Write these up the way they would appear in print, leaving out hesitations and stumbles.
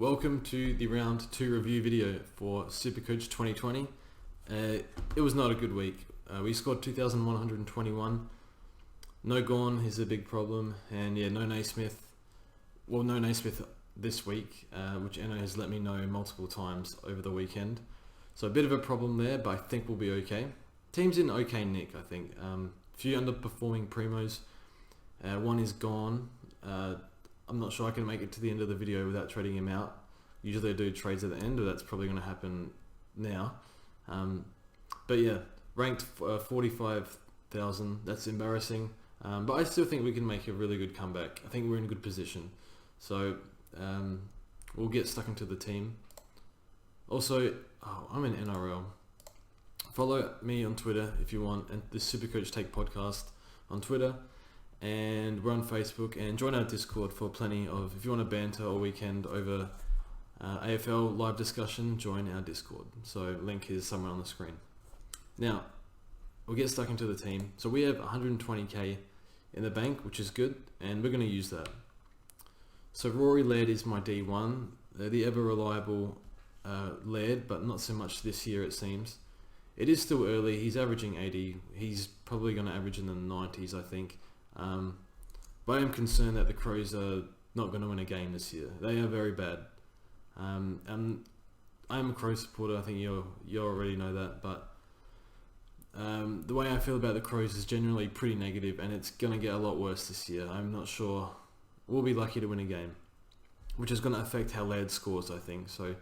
Welcome to the round 2 review video for Supercoach 2020. It was not a good week. We scored 2,121. No Gorn is a big problem, and yeah, no Naismith. Well, no Naismith this week, which Enno has let me know multiple times over the weekend. So a bit of a problem there, but I think we'll be okay. Team's in okay nick, I think. Few underperforming primos. One is gone. I'm not sure I can make it to the end of the video without trading him out. Usually I do trades at the end, but that's probably going to happen now. But yeah, ranked 45,000. That's embarrassing. But I still think we can make a really good comeback. I think we're in a good position. So we'll get stuck into the team. Also, I'm in NRL. Follow me on Twitter if you want, and the Supercoach Take podcast on Twitter. And we're on Facebook, and join our Discord for plenty of, if you want to banter all weekend over AFL live discussion, join our Discord. So link is somewhere on the screen. Now, we'll get stuck into the team. So we have 120k in the bank, which is good, and we're going to use that. So Rory Laird is my D1. They're the ever reliable Laird, but not so much this year it seems. It is still early. He's averaging 80. He's probably going to average in the 90s, I think. But I am concerned that the Crows are not going to win a game this year. They are very bad. And I'm a Crows supporter. I think you already know that. But the way I feel about the Crows is generally pretty negative, and it's going to get a lot worse this year. I'm not sure. We'll be lucky to win a game, which is going to affect how Laird scores, I think. So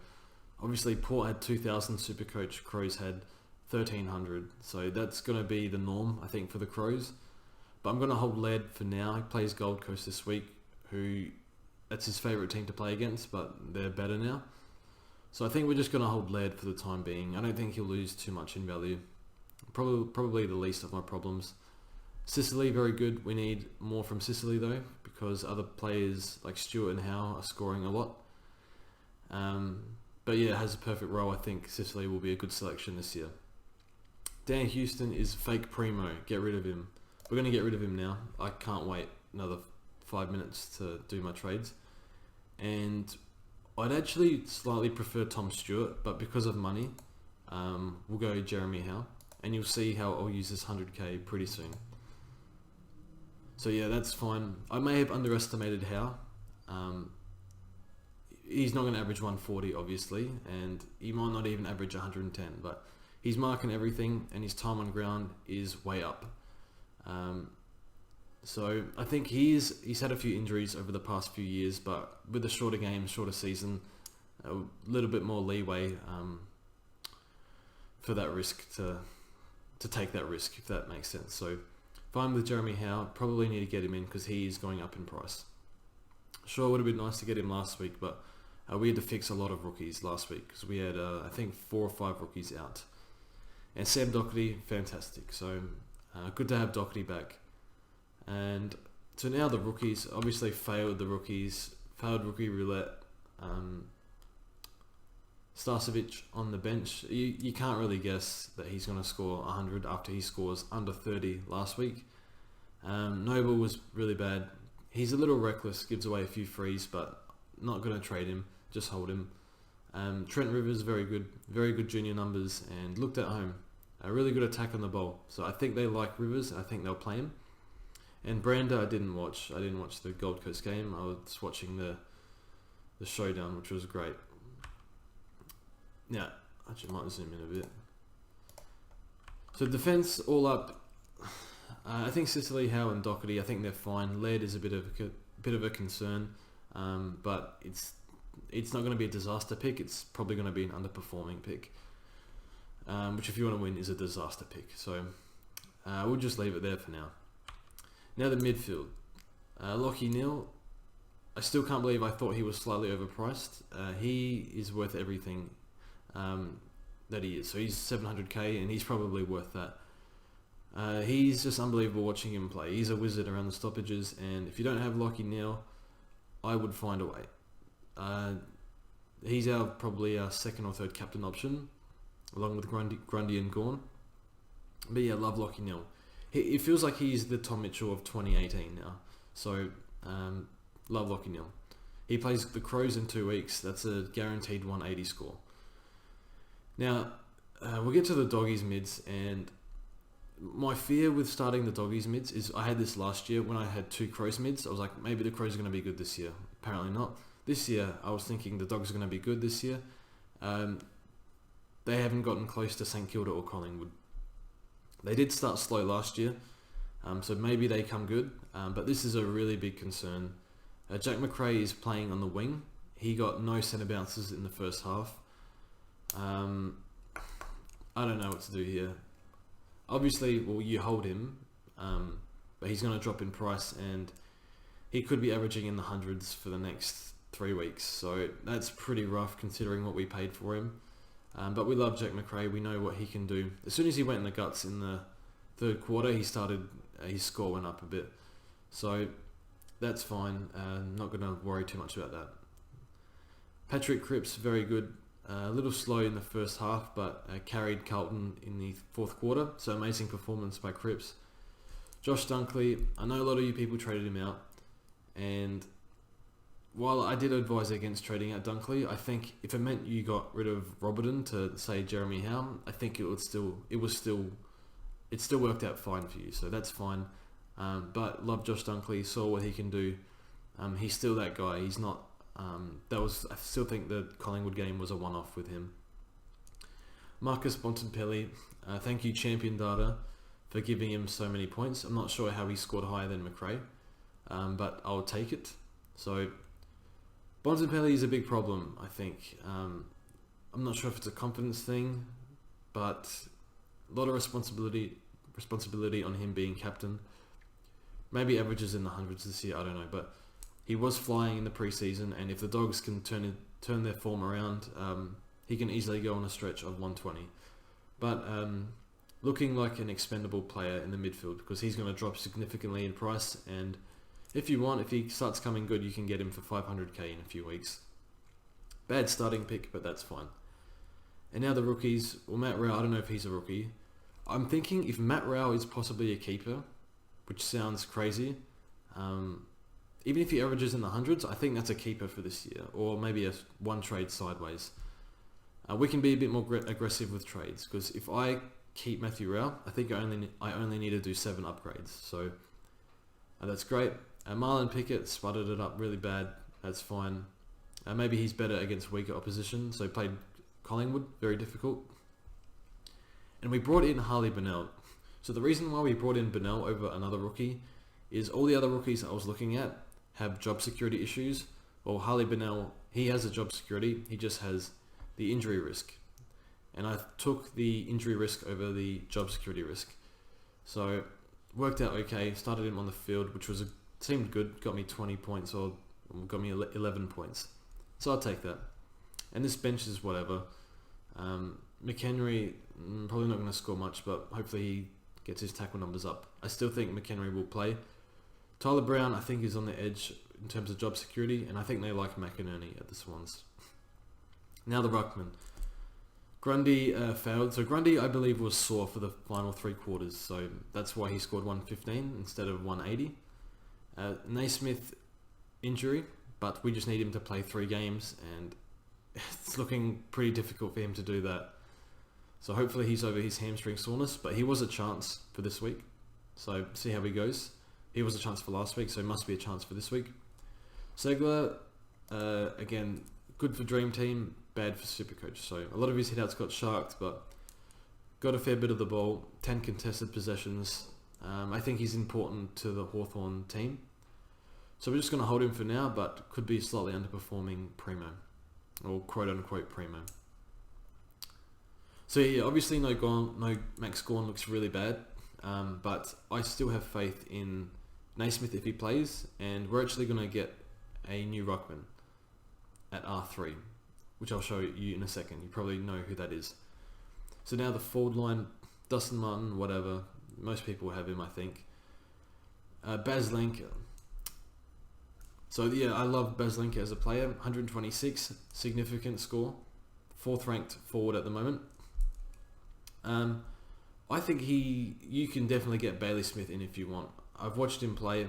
obviously Port had 2,000 Supercoach. Crows had 1,300. So that's going to be the norm, I think, for the Crows. But I'm going to hold Laird for now. He plays Gold Coast this week, that's his favourite team to play against, but they're better now. So I think we're just going to hold Laird for the time being. I don't think he'll lose too much in value. Probably the least of my problems. Sicily, very good. We need more from Sicily though, because other players like Stewart and Howe are scoring a lot. But yeah, it has a perfect role. I think Sicily will be a good selection this year. Dan Houston is fake primo. Get rid of him. We're going to get rid of him now. I can't wait another 5 minutes to do my trades. And I'd actually slightly prefer Tom Stewart, but because of money, we'll go Jeremy Howe. And you'll see how I'll use this 100k pretty soon. So yeah, that's fine. I may have underestimated Howe. He's not going to average 140, obviously, and he might not even average 110, but he's marking everything, and his time on ground is way up. So I think he's had a few injuries over the past few years, but with the shorter game, shorter season, a little bit more leeway for that risk to take that risk, if that makes sense. So fine with Jeremy Howe. Probably need to get him in because he is going up in price. Sure, it would have been nice to get him last week, but we had to fix a lot of rookies last week because we had I think 4 or 5 rookies out. And Sam Doherty, fantastic. So good to have Doherty back. And so now the rookies, obviously failed rookie roulette. Starcevic on the bench. You can't really guess that he's going to score 100 after he scores under 30 last week. Noble was really bad. He's a little reckless, gives away a few frees, but not going to trade him, just hold him. Trent Rivers, very good junior numbers, and looked at home. A really good attack on the ball. So I think they like Rivers. I think they'll play him. And Brander, I didn't watch the Gold Coast game. I was watching the showdown, which was great. Yeah, actually might zoom in a bit. So defense all up. I think Sicily, Howe, and Doherty, I think they're fine. Laird is a bit of a concern, but it's not going to be a disaster pick. It's probably going to be an underperforming pick. Which if you want to win is a disaster pick. So we'll just leave it there for now. Now the midfield. Lachie Neale, I still can't believe I thought he was slightly overpriced. He is worth everything that he is. So he's 700k and he's probably worth that. He's just unbelievable watching him play. He's a wizard around the stoppages, and if you don't have Lachie Neale, I would find a way. He's probably our second or third captain option, along with Grundy and Gawn. But yeah, love Lachie Neale. It feels like he's the Tom Mitchell of 2018 now. So love Lachie Neale. He plays the Crows in 2 weeks. That's a guaranteed 180 score. Now, we'll get to the doggies mids, and my fear with starting the doggies mids is I had this last year when I had 2 Crows mids. I was like, maybe the Crows are going to be good this year. Apparently not. This year, I was thinking the Dogs are going to be good this year. They haven't gotten close to St Kilda or Collingwood. They did start slow last year, so maybe they come good, but this is a really big concern. Jack Macrae is playing on the wing. He got no centre bounces in the first half. I don't know what to do here. Obviously, well, you hold him, but he's going to drop in price, and he could be averaging in the hundreds for the next 3 weeks. So that's pretty rough considering what we paid for him. But we love Jack Macrae. We know what he can do. As soon as he went in the guts in the third quarter, he started, his score went up a bit. So that's fine. Not going to worry too much about that. Patrick Cripps, very good. A little slow in the first half, but carried Carlton in the fourth quarter. So amazing performance by Cripps. Josh Dunkley, I know a lot of you people traded him out. And while I did advise against trading out Dunkley, I think if it meant you got rid of Robertson to say Jeremy Howe, I think it still worked out fine for you. So that's fine. But love Josh Dunkley, saw what he can do. He's still that guy. He's not. I still think the Collingwood game was a one-off with him. Marcus Bontempelli, thank you Champion Data for giving him so many points. I'm not sure how he scored higher than Macrae, but I'll take it. So Bontempelli is a big problem, I think. I'm not sure if it's a confidence thing, but a lot of responsibility on him being captain. Maybe averages in the hundreds this year, I don't know, but he was flying in the preseason, and if the Dogs can turn their form around, he can easily go on a stretch of 120. But looking like an expendable player in the midfield, because he's going to drop significantly in price, and if he starts coming good, you can get him for 500k in a few weeks. Bad starting pick, but that's fine. And now the rookies. Well, Matt Rao, I don't know if he's a rookie. I'm thinking if Matt Rao is possibly a keeper, which sounds crazy, even if he averages in the hundreds, I think that's a keeper for this year, or maybe a one trade sideways. We can be a bit more aggressive with trades, because if I keep Matthew Rao, I think I only need to do 7 upgrades. So that's great. Marlon Pickett sputtered it up really bad. That's fine. Maybe he's better against weaker opposition. So played Collingwood, very difficult. And we brought in Harley Bennell. So the reason why we brought in Bennell over another rookie is all the other rookies I was looking at have job security issues. Well, Harley Bennell, he has a job security. He just has the injury risk. And I took the injury risk over the job security risk. So worked out okay. Started him on the field, which seemed good. Got me 20 points, or got me 11 points. So I'll take that. And this bench is whatever. McHenry, probably not going to score much, but hopefully he gets his tackle numbers up. I still think McHenry will play. Tyler Brown, I think, is on the edge in terms of job security, and I think they like McInerney at the Swans. Now the ruckman. Grundy failed. So Grundy, I believe, was sore for the final 3 quarters, so that's why he scored 115 instead of 180. Naismith, injury, but we just need him to play 3 games, and it's looking pretty difficult for him to do that. So hopefully he's over his hamstring soreness, but he was a chance for this week. So see how he goes. He was a chance for last week, so it must be a chance for this week. Segler, again, good for Dream Team, bad for Supercoach. So a lot of his hitouts got sharked, but got a fair bit of the ball. 10 contested possessions. I think he's important to the Hawthorn team. So we're just going to hold him for now, but could be slightly underperforming Primo, or quote-unquote Primo. So yeah, obviously no Max Gawn looks really bad, but I still have faith in Naismith if he plays, and we're actually going to get a new ruckman at R3, which I'll show you in a second. You probably know who that is. So now the forward line, Dustin Martin, whatever. Most people have him, I think. BAZLENKAAAA. So yeah, I love BAZLENKAAAA as a player. 126, significant score. 4th ranked forward at the moment. I think you can definitely get Bailey Smith in if you want. I've watched him play.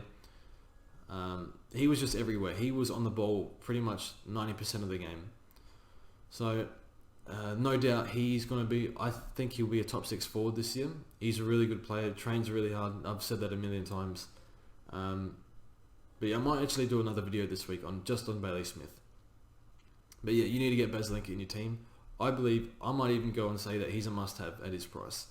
He was just everywhere. He was on the ball pretty much 90% of the game. So no doubt he's going to be, I think he'll be a top 6 forward this year. He's a really good player, trains really hard. I've said that a million times. But yeah, I might actually do another video this week just on Bailey Smith. But yeah, you need to get BAZLENKAAAA in your team. I believe, I might even go and say that he's a must-have at his price.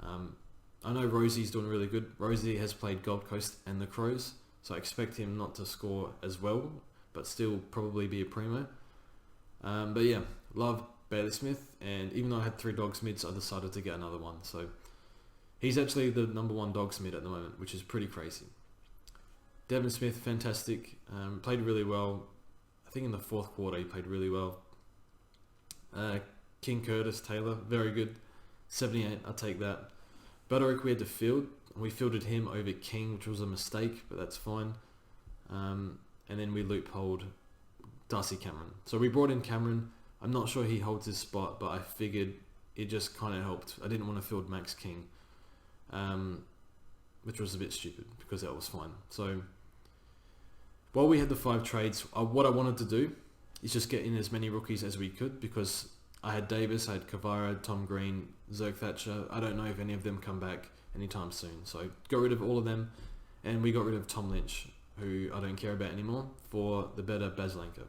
I know Rosie's doing really good. Rosie has played Gold Coast and the Crows, so I expect him not to score as well, but still probably be a primo. But yeah, love Bailey Smith, and even though I had 3 dogs mids, I decided to get another one. So he's actually the #1 dogs mid at the moment, which is pretty crazy. Devin Smith, fantastic. Played really well. I think in the 4th quarter he played really well. King Curtis Taylor, very good. 78, I'll take that. Butterick we had to field. We fielded him over King, which was a mistake, but that's fine. And then we loopholed Darcy Cameron. So we brought in Cameron. I'm not sure he holds his spot, but I figured it just kind of helped. I didn't want to field Max King, which was a bit stupid because that was fine. So while we had the 5 trades, what I wanted to do is just get in as many rookies as we could, because I had Davis, I had Kavara, Tom Green, Zerg Thatcher. I don't know if any of them come back anytime soon. So got rid of all of them, and we got rid of Tom Lynch, who I don't care about anymore, for the better BAZLENKAAAA.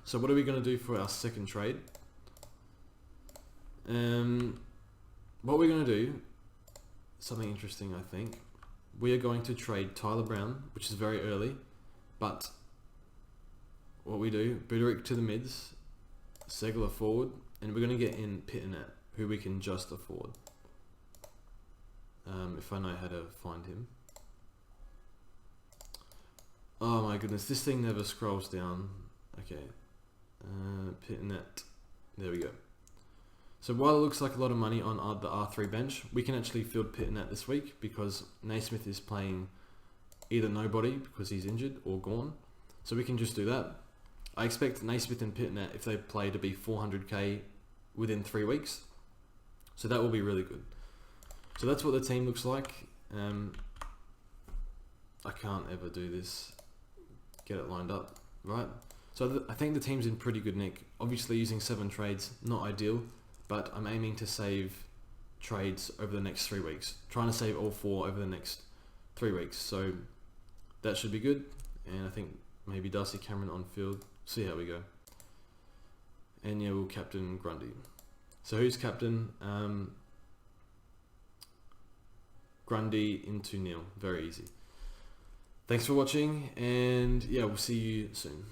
So what are we going to do for our second trade? What we're going to do, something interesting I think. We are going to trade Tyler Brown, which is very early, but what we do, Butterick to the mids, Segler forward, and we're going to get in Pitternet, who we can just afford. If I know how to find him. Oh my goodness, this thing never scrolls down. Okay. Pitternet. There we go. So while it looks like a lot of money on the R3 bench, we can actually field Pitternet this week because Naismith is playing either nobody because he's injured or gone. So we can just do that. I expect Naismith and Pitternet, if they play, to be 400k within 3 weeks. So that will be really good. So that's what the team looks like. I can't ever do this. Get it lined up, right? So I think the team's in pretty good nick. Obviously using 7 trades, not ideal, but I'm aiming to save trades over the next 3 weeks. Trying to save all 4 over the next 3 weeks. So that should be good. And I think maybe Darcy Cameron on field. See how we go. And yeah, we'll captain Grundy. So who's captain? Grundy into Neil. Very easy. Thanks for watching, and yeah, we'll see you soon.